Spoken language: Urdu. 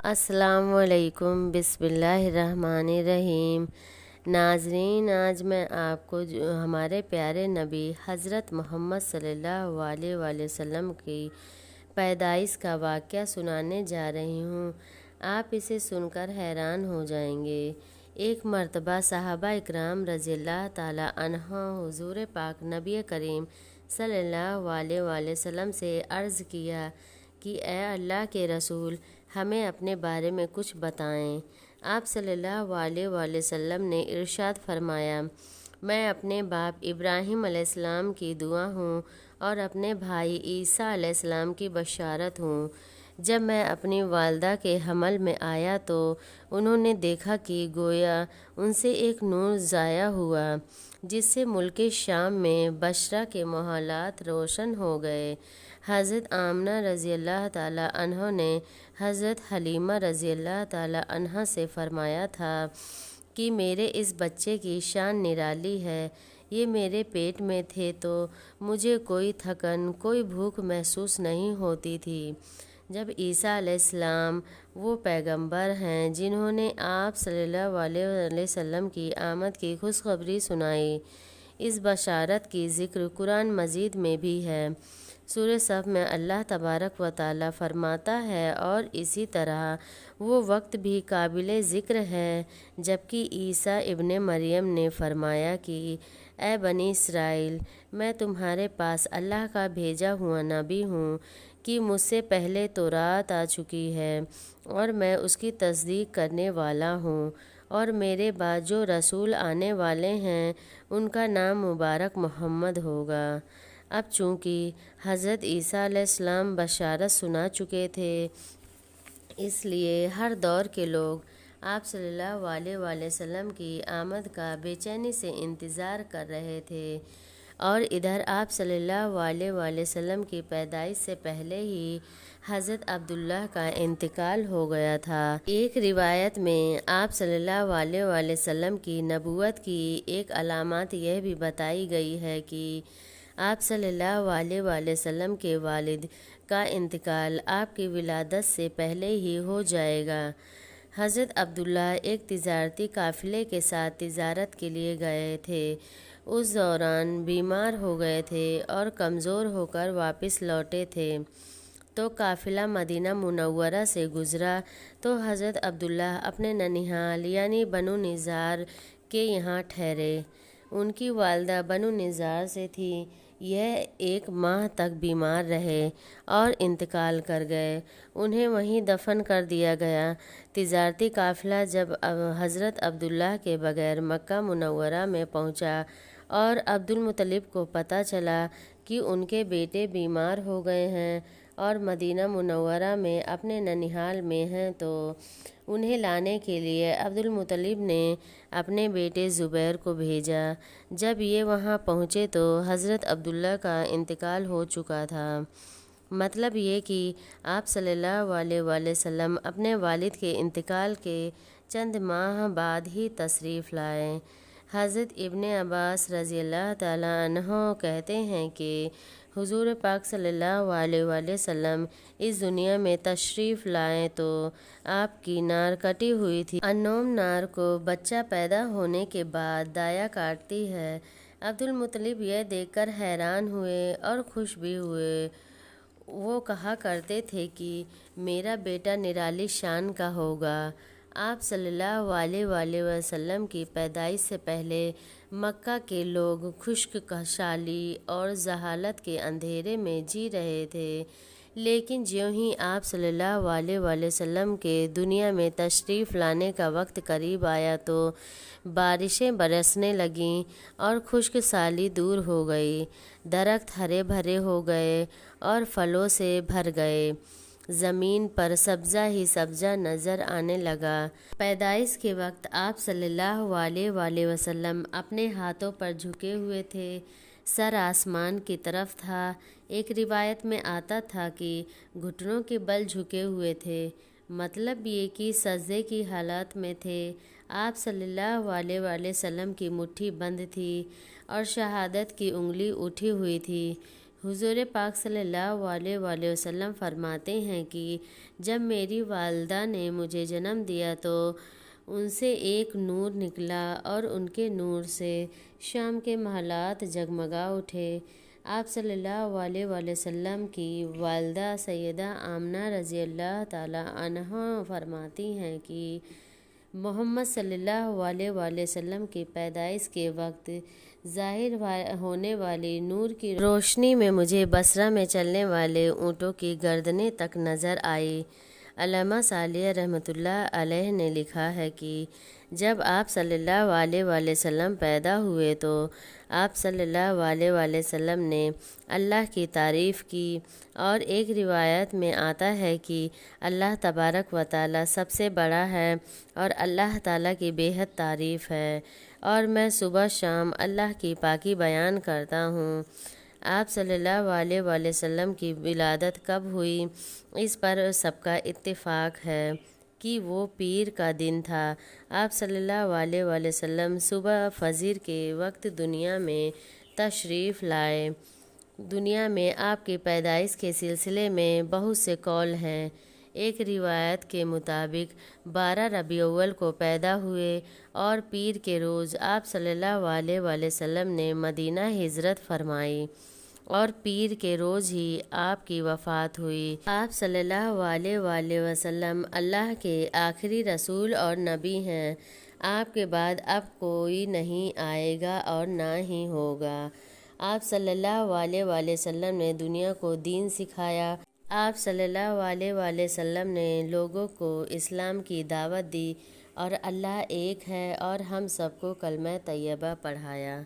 السلام علیکم، بسم اللہ الرحمن الرحیم۔ ناظرین، آج میں آپ کو ہمارے پیارے نبی حضرت محمد صلی اللہ علیہ وآلہ وسلم کی پیدائش کا واقعہ سنانے جا رہی ہوں۔ آپ اسے سن کر حیران ہو جائیں گے۔ ایک مرتبہ صحابہ اکرام رضی اللہ تعالی عنہ حضور پاک نبی کریم صلی اللہ علیہ وآلہ وسلم سے عرض کیا کہ اے اللہ کے رسول، ہمیں اپنے بارے میں کچھ بتائیں۔ آپ صلی اللہ علیہ وآلہ وسلم نے ارشاد فرمایا، میں اپنے باپ ابراہیم علیہ السلام کی دعا ہوں اور اپنے بھائی عیسیٰ علیہ السلام کی بشارت ہوں۔ جب میں اپنی والدہ کے حمل میں آیا تو انہوں نے دیکھا کہ گویا ان سے ایک نور ضائع ہوا، جس سے ملک شام میں بشرا کے محلات روشن ہو گئے۔ حضرت آمنہ رضی اللہ تعالی عنہ نے حضرت حلیمہ رضی اللہ تعالی عنہ سے فرمایا تھا کہ میرے اس بچے کی شان نرالی ہے۔ یہ میرے پیٹ میں تھے تو مجھے کوئی تھکن، کوئی بھوک محسوس نہیں ہوتی تھی۔ جب عیسیٰ علیہ السلام، وہ پیغمبر ہیں جنہوں نے آپ صلی اللہ علیہ وسلم کی آمد کی خوشخبری سنائی، اس بشارت کی ذکر قرآن مجید میں بھی ہے۔ سورہ صف میں اللہ تبارک و تعالی فرماتا ہے، اور اسی طرح وہ وقت بھی قابل ذکر ہے جبکہ عیسیٰ ابن مریم نے فرمایا کہ اے بنی اسرائیل، میں تمہارے پاس اللہ کا بھیجا ہوا نبی ہوں کہ مجھ سے پہلے تورات آ چکی ہے اور میں اس کی تصدیق کرنے والا ہوں، اور میرے بعد جو رسول آنے والے ہیں ان کا نام مبارک محمد ہوگا۔ اب چونکہ حضرت عیسیٰ علیہ السلام بشارت سنا چکے تھے، اس لیے ہر دور کے لوگ آپ صلی اللہ علیہ وآلہ وسلم کی آمد کا بے چینی سے انتظار کر رہے تھے، اور ادھر آپ صلی اللہ علیہ وآلہ وسلم کی پیدائش سے پہلے ہی حضرت عبداللہ کا انتقال ہو گیا تھا۔ ایک روایت میں آپ صلی اللہ علیہ وآلہ وسلم کی نبوت کی ایک علامات یہ بھی بتائی گئی ہے کہ آپ صلی اللہ علیہ وآلہ وسلم کے والد کا انتقال آپ کی ولادت سے پہلے ہی ہو جائے گا۔ حضرت عبداللہ ایک تجارتی قافلے کے ساتھ تجارت کے لیے گئے تھے۔ اس دوران بیمار ہو گئے تھے اور کمزور ہو کر واپس لوٹے تھے تو قافلہ مدینہ منورہ سے گزرا تو حضرت عبداللہ اپنے ننیھال یعنی بنو نضار کے یہاں ٹھہرے۔ ان کی والدہ بنو نضار سے تھیں۔ یہ 1 ماہ تک بیمار رہے اور انتقال کر گئے۔ انہیں وہیں دفن کر دیا گیا۔ تجارتی قافلہ جب حضرت عبداللہ کے بغیر مکہ منورہ میں پہنچا اور عبدالمطلب کو پتہ چلا کہ ان کے بیٹے بیمار ہو گئے ہیں اور مدینہ منورہ میں اپنے ننیھال میں ہیں تو انہیں لانے کے لیے عبدالمطلب نے اپنے بیٹے زبیر کو بھیجا۔ جب یہ وہاں پہنچے تو حضرت عبداللہ کا انتقال ہو چکا تھا۔ مطلب یہ کہ آپ صلی اللہ علیہ وآلہ وسلم اپنے والد کے انتقال کے چند ماہ بعد ہی تشریف لائے۔ حضرت ابن عباس رضی اللہ تعالی عنہ کہتے ہیں کہ حضور پاک صلی اللہ علیہ وآلہ وسلم اس دنیا میں تشریف لائے تو آپ کی نار کٹی ہوئی تھی۔ النوم نار کو بچہ پیدا ہونے کے بعد دایا کاٹتی ہے۔ عبدالمطلب یہ دیکھ کر حیران ہوئے اور خوش بھی ہوئے۔ وہ کہا کرتے تھے کہ میرا بیٹا نرالی شان کا ہوگا۔ آپ صلی اللہ علیہ وآلہ وسلم کی پیدائش سے پہلے مکہ کے لوگ خشک سالی اور جہالت کے اندھیرے میں جی رہے تھے، لیکن جیوں ہی آپ صلی اللہ علیہ وآلہ وسلم کے دنیا میں تشریف لانے کا وقت قریب آیا تو بارشیں برسنے لگیں اور خشک سالی دور ہو گئی، درخت ہرے بھرے ہو گئے اور پھلوں سے بھر گئے، زمین پر سبزہ ہی سبزہ نظر آنے لگا۔ پیدائش کے وقت آپ صلی اللہ علیہ وآلہ وسلم اپنے ہاتھوں پر جھکے ہوئے تھے، سر آسمان کی طرف تھا۔ ایک روایت میں آتا تھا کہ گھٹنوں کے بل جھکے ہوئے تھے، مطلب یہ کہ سجدے کی حالت میں تھے۔ آپ صلی اللہ علیہ وآلہ وسلم کی مٹھی بند تھی اور شہادت کی انگلی اٹھی ہوئی تھی۔ حضور پاک صلی اللہ علیہ وآلہ وسلم فرماتے ہیں کہ جب میری والدہ نے مجھے جنم دیا تو ان سے ایک نور نکلا اور ان کے نور سے شام کے محلات جگمگا اٹھے۔ آپ صلی اللہ علیہ وآلہ وسلم کی والدہ سیدہ آمنہ رضی اللہ تعالی عنہا فرماتی ہیں کہ محمد صلی اللہ علیہ وآلہ وسلم کی پیدائش کے وقت ظاہر ہونے والی نور کی روشنی میں مجھے بصرہ میں چلنے والے اونٹوں کی گردنیں تک نظر آئی۔ علامہ صالح رحمۃ اللہ علیہ نے لکھا ہے کہ جب آپ صلی اللہ علیہ وآلہ وسلم پیدا ہوئے تو آپ صلی اللہ علیہ وآلہ وسلم نے اللہ کی تعریف کی، اور ایک روایت میں آتا ہے کہ اللہ تبارک و تعالی سب سے بڑا ہے اور اللہ تعالیٰ کی بے حد تعریف ہے، اور میں صبح شام اللہ کی پاکی بیان کرتا ہوں۔ آپ صلی اللہ علیہ وآلہ وسلم کی ولادت کب ہوئی، اس پر سب کا اتفاق ہے کہ وہ پیر کا دن تھا۔ آپ صلی اللہ علیہ وآلہ وسلم صبح فجر کے وقت دنیا میں تشریف لائے۔ دنیا میں آپ کی پیدائش کے سلسلے میں بہت سے قول ہیں۔ ایک روایت کے مطابق 12 ربیع الاول کو پیدا ہوئے اور پیر کے روز آپ صلی اللہ علیہ وآلہ وسلم نے مدینہ ہجرت فرمائی، اور پیر کے روز ہی آپ کی وفات ہوئی۔ آپ صلی اللہ علیہ وآلہ وسلم اللہ کے آخری رسول اور نبی ہیں۔ آپ کے بعد اب کوئی نہیں آئے گا اور نہ ہی ہوگا۔ آپ صلی اللہ علیہ وآلہ وسلم نے دنیا کو دین سکھایا۔ آپ صلی اللہ علیہ وآلہ وسلم نے لوگوں کو اسلام کی دعوت دی اور اللہ ایک ہے اور ہم سب کو کلمہ طیبہ پڑھایا۔